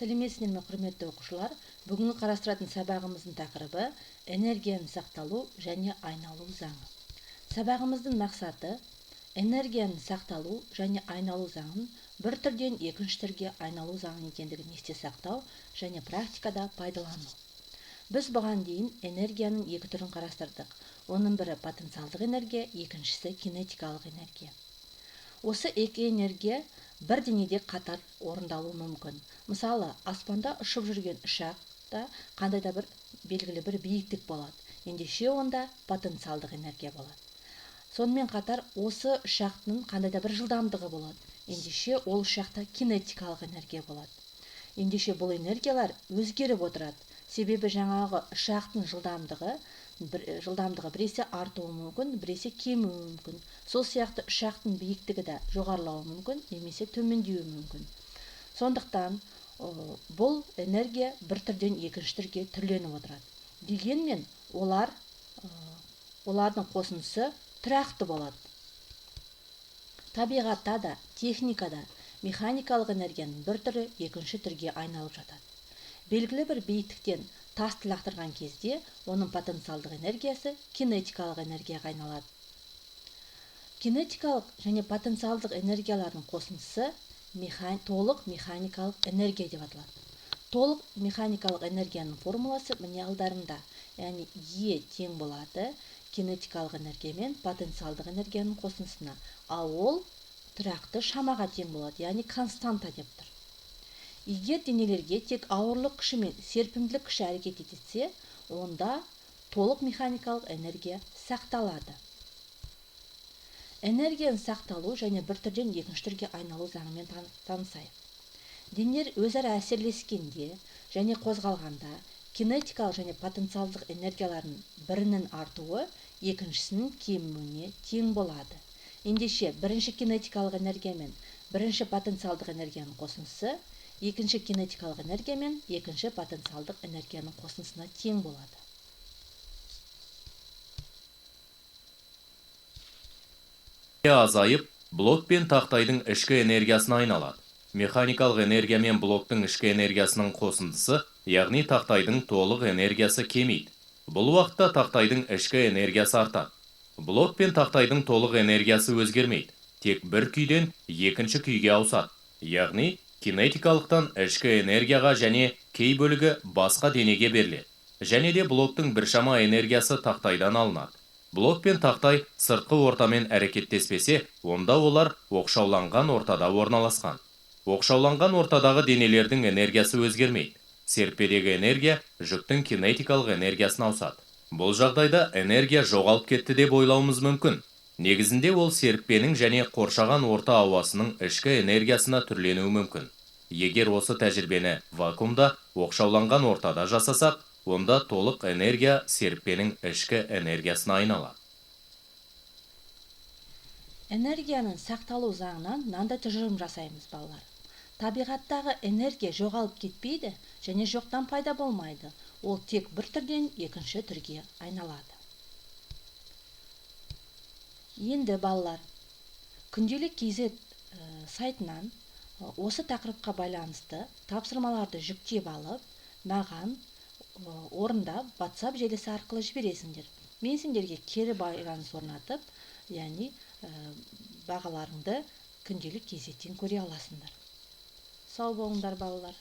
Сәлеметсіздер ме, құрметті оқушылар? Бүгінгі қарастыратын сабағымыздың тақырыбы энергияның сақталу және айналу заңы. Сабағымыздың мақсаты энергияның сақталу және айналу заңын бір түрден екінші түрге айналу заңы екендігін есте сақтау және практикада пайдалану. Біз бұған дейін энергияның екі түрін қарастырдық. Оның бірі потенциалдық энергия, екіншісі кинетикалық энергия. Осы екі энергия бір денеде қатар орындалуы мүмкін. Мысалы, аспанда ұшып жүрген ұшақта қандай да бір белгілі бір биіктік болады. Ендеше онда потенциалдық энергия болады. Сонымен қатар осы ұшақтың қандай да бір жылдамдығы болады. Ендеше ол ұшақта кинетикалық энергия болады. Ендеше бұл энергиялар өзгеріп отырады. Себебі жаңағы ұшақтың жылдамдығы біресе артуы мүмкін, біресе кемуі мүмкін. Сол сияқты ұшақтың биіктігі де жоғарылауы мүмкін, немесе төмендеуі мүмкін. Сондықтан бұл энергия бір түрден екінші түрге түрленіп отырады. Дегенмен олардың қосындысы тұрақты болады. Табиғатта да, техникада механикалық энергияның бір түрі екінші түрге айналып жатады. Белгілі бір биіктіктен тасты лақтырған кезде оның потенциалдық энергиясы кинетикалық энергияға айналады. Кинетикалық және потенциалдық энергиялардың қосындысы толық механикалық энергия деп аталады. Толық механикалық энергияның формуласы міне алдарында, яғни Е тең болады кинетикалық энергия мен потенциалдық энергияның қосындысына, ал ол тұрақты шамаға тең болады, яғни константа деп тұр. Егер денелерге тек ауырлық күші мен серпімділік күші әрекет етсе, онда толық механикалық энергия сақталады. Энергияның сақталу және бір түрден екінші түрге айналу заңымен танысайық. Денелер өзара әсерлескенде және қозғалғанда кинетикалық және потенциалдық энергиялардың бірінің артуы екіншісінің кемуіне тең болады. Ендеше бірінші кинетикалық энергия мен бірінші потенциалдық энергияның қосындысы екінші кинетикалық энергия мен екінші потенциалдық энергияның қосындысына тең болады. Азайып, блок пен тақтайдың ішкі энергиясына айналады. Механикалық энергия мен блоктың ішкі энергиясының қосындысы, яғни тақтайдың толық энергиясы кемейді. Бұл уақытта тақтайдың ішкі энергиясы артады. Блок пен тақтайдың толық энергиясы өзгермейді. Тек бір күйден екінші күйге ауысады. Яғни кинетикалықтан ішкі энергияға және кей бөлігі басқа денеге беріледі. Және де блоктың біршама энергиясы тақтайдан алынады. Блок пен тақтай сыртқы ортамен әрекеттеспесе, онда олар оқшауланған ортада орналасқан. Оқшауланған ортадағы денелердің энергиясы өзгермейді. Серіппедегі энергия жүктің кинетикалық энергиясына ауысады. Бұл жағдайда энергия жоғалып кетті деп ойлауымыз мүмкін. Негізінде ол серіппенің және қоршаған орта ауасының ішкі энергиясына түрленуі мүмкін. Егер осы тәжірибені вакуумда оқшауланған ортада жасасақ, онда толық энергия серіппенің ішкі энергиясына айналады. Энергияның сақталу заңынан мынандай тұжырым жасаймыз, балалар. Табиғаттағы энергия жоғалып кетпейді және жоқтан пайда болмайды. Ол тек бір түрден екінші түрге айналады. Енді балалар, күнделік KZ сайтынан осы тақырыпқа байланысты тапсырмаларды жүктеп алып, маған орындап WhatsApp желісі арқылы жібересіңдер. Мен сендерге кері байланыс орнатып, яғни бағаларыңды күнделік KZ-тен көре аласыңдар. Сау болыңдар, балалар.